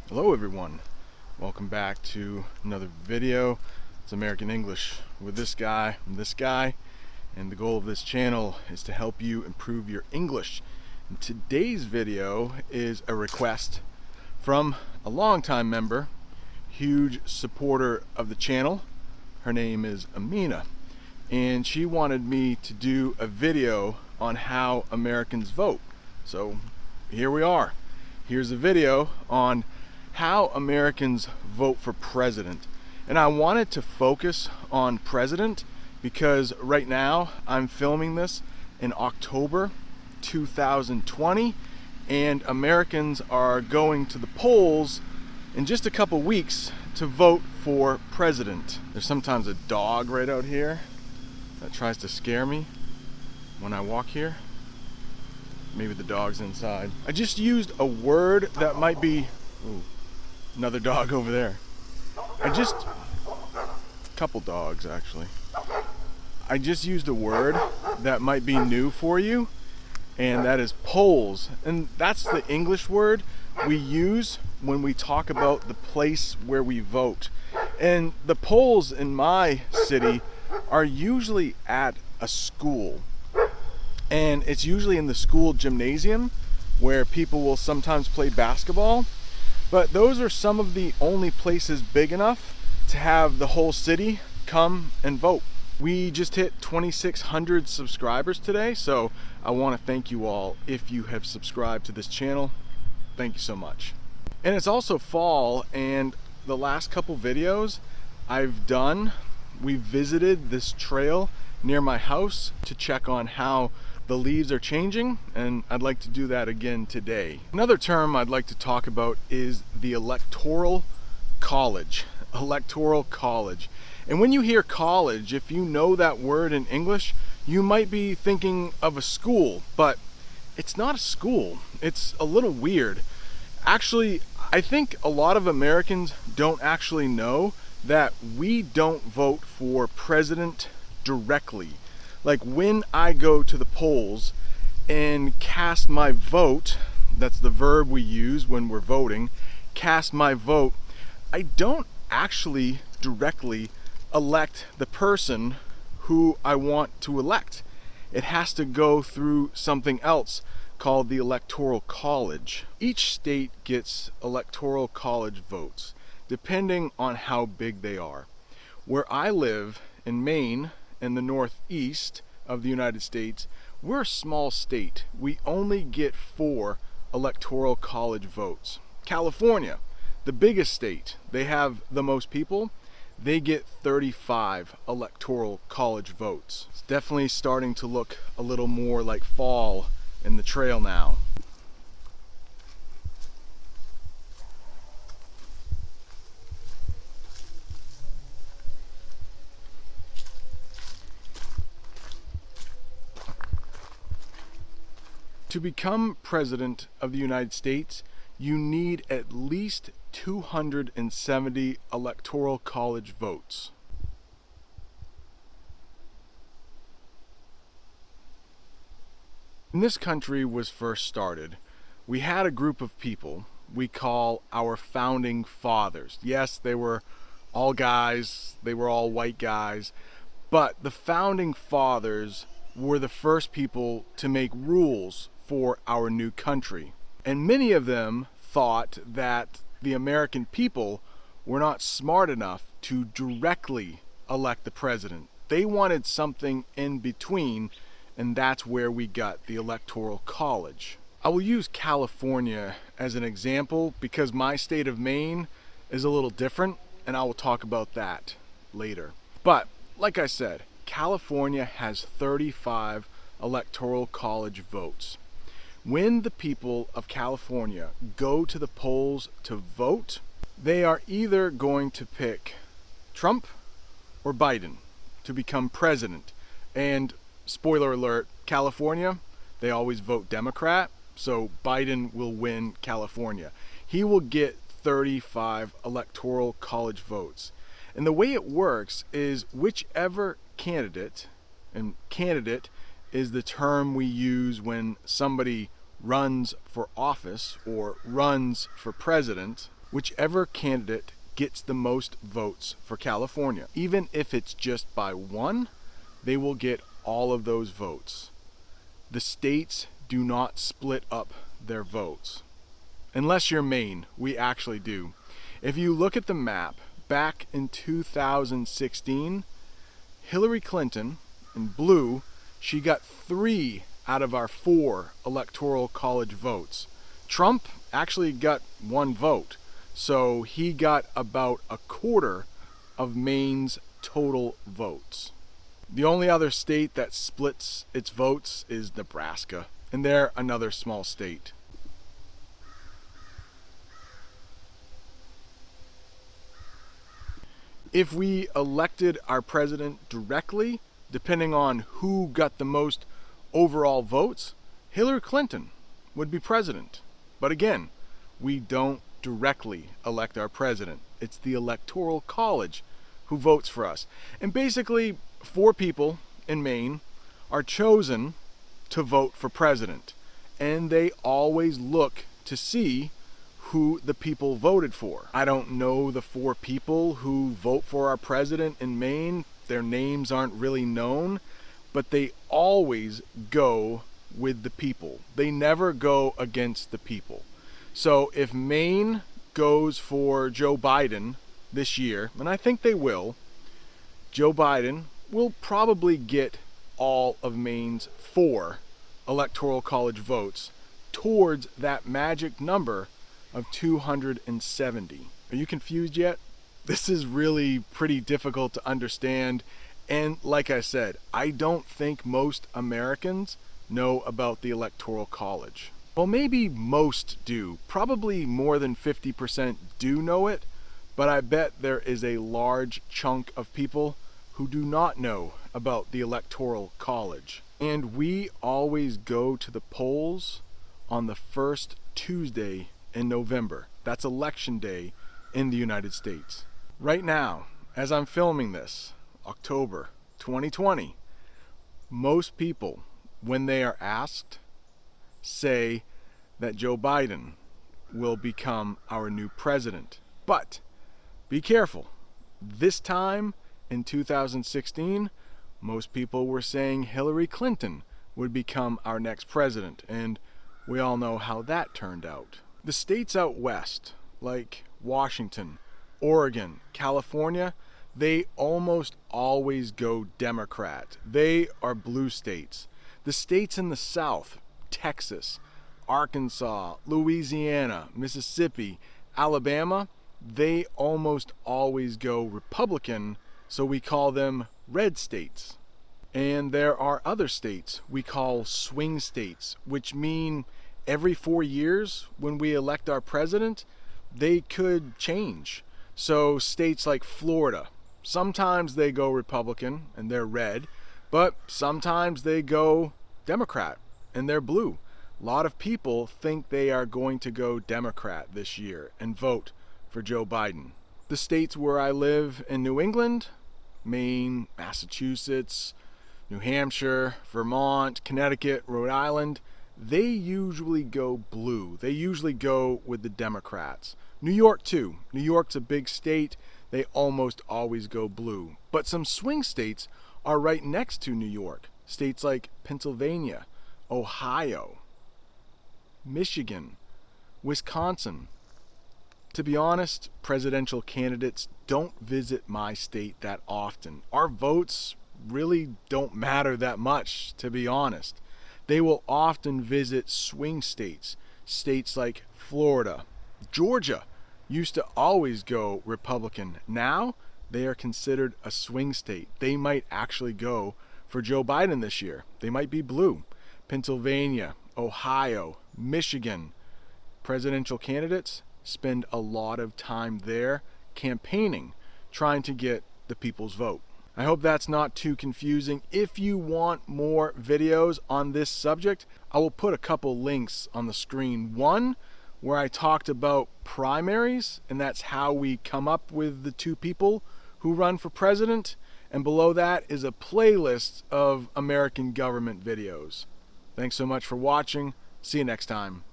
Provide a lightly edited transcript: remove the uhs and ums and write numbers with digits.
Hello everyone, welcome back to another video. It's American English with this guy and this guy, and the goal of this channel is to help you improve your English. And today's video is a request from a longtime member, huge supporter of the channel. Her name is Amina, and she wanted me to do a video on how Americans vote. So here we are. Here's a video on how Americans vote for president. And I wanted to focus on president because right now I'm filming this in October 2020, and Americans are going to the polls in just a couple weeks to vote for president. There's sometimes a dog right out here that tries to scare me when I walk here. Maybe the dog's inside. I just used a word that might be... Ooh, another dog over there. Couple dogs actually. I just used a word that might be new for you, and that is polls. And that's the English word we use when we talk about the place where we vote. And the polls in my city are usually at a school. And it's usually in the school gymnasium where people will sometimes play basketball. But those are some of the only places big enough to have the whole city come and vote. We just hit 2,600 subscribers today, so I want to thank you all if you have subscribed to this channel. Thank you so much. And it's also fall, and the last couple videos I've done, we visited this trail near my house to check on how the leaves are changing, and I'd like to do that again today. Another term I'd like to talk about is the electoral college. Electoral college. And when you hear college, if you know that word in English, you might be thinking of a school, but it's not a school. It's a little weird. Actually, I think a lot of Americans don't actually know that we don't vote for president directly. Like when I go to the polls and cast my vote, that's the verb we use when we're voting, cast my vote, I don't actually directly elect the person who I want to elect. It has to go through something else called the electoral college. Each state gets electoral college votes depending on how big they are. Where I live in Maine, in the northeast of the United States, we're a small state. We only get 4 electoral college votes. California, the biggest state, they have the most people, they get 35 electoral college votes. It's definitely starting to look a little more like fall in the trail now. To become president of the United States, you need at least 270 electoral college votes. When this country was first started, we had a group of people we call our founding fathers. Yes, they were all guys, they were all white guys, but the founding fathers were the first people to make rules for our new country. And many of them thought that the American people were not smart enough to directly elect the president. They wanted something in between, and that's where we got the electoral college. I will use California as an example because my state of Maine is a little different, and I will talk about that later. But like I said, California has 35 electoral college votes. When the people of California go to the polls to vote, they are either going to pick Trump or Biden to become president. And spoiler alert, California, they always vote Democrat, so Biden will win California. He will get 35 electoral college votes. And the way it works is whichever candidate, and candidate is the term we use when somebody runs for office or runs for president, whichever candidate gets the most votes for California. Even if it's just by one, they will get all of those votes. The states do not split up their votes. Unless you're Maine, we actually do. If you look at the map, back in 2016, Hillary Clinton, in blue, she got 3 out of our 4 electoral college votes. Trump actually got 1 vote, so he got about a quarter of Maine's total votes. The only other state that splits its votes is Nebraska, and they're another small state. If we elected our president directly, depending on who got the most overall votes, Hillary Clinton would be president. But again, we don't directly elect our president. It's the electoral college who votes for us. And basically, 4 people in Maine are chosen to vote for president. And they always look to see who the people voted for. I don't know the 4 people who vote for our president in Maine. Their names aren't really known, but they always go with the people. They never go against the people. So if Maine goes for Joe Biden this year, and I think they will, Joe Biden will probably get all of Maine's 4 electoral college votes towards that magic number of 270. Are you confused yet? This is really pretty difficult to understand, and like I said, I don't think most Americans know about the Electoral College. Well, maybe most do. Probably more than 50% do know it, but I bet there is a large chunk of people who do not know about the Electoral College. And we always go to the polls on the first Tuesday in November. That's election day in the United States. Right now, as I'm filming this, October 2020, most people, when they are asked, say that Joe Biden will become our new president. But be careful. This time in 2016, most people were saying Hillary Clinton would become our next president, and we all know how that turned out. The states out west, like Washington, Oregon, California, they almost always go Democrat. They are blue states. The states in the south, Texas, Arkansas, Louisiana, Mississippi, Alabama, they almost always go Republican, so we call them red states. And there are other states we call swing states, which mean every 4 years when we elect our president, they could change. So states like Florida, sometimes they go Republican and they're red, but sometimes they go Democrat and they're blue. A lot of people think they are going to go Democrat this year and vote for Joe Biden. The states where I live in New England, Maine, Massachusetts, New Hampshire, Vermont, Connecticut, Rhode Island, they usually go blue. They usually go with the Democrats. New York too. New York's a big state. They almost always go blue. But some swing states are right next to New York. States like Pennsylvania, Ohio, Michigan, Wisconsin. To be honest, presidential candidates don't visit my state that often. Our votes really don't matter that much, to be honest. They will often visit swing states, states like Florida. Georgia used to always go Republican. Now they are considered a swing state. They might actually go for Joe Biden this year. They might be blue. Pennsylvania, Ohio, Michigan. Presidential candidates spend a lot of time there campaigning, trying to get the people's vote. I hope that's not too confusing. If you want more videos on this subject, I will put a couple links on the screen. One where I talked about primaries, and that's how we come up with the 2 people who run for president. And below that is a playlist of American government videos. Thanks so much for watching. See you next time.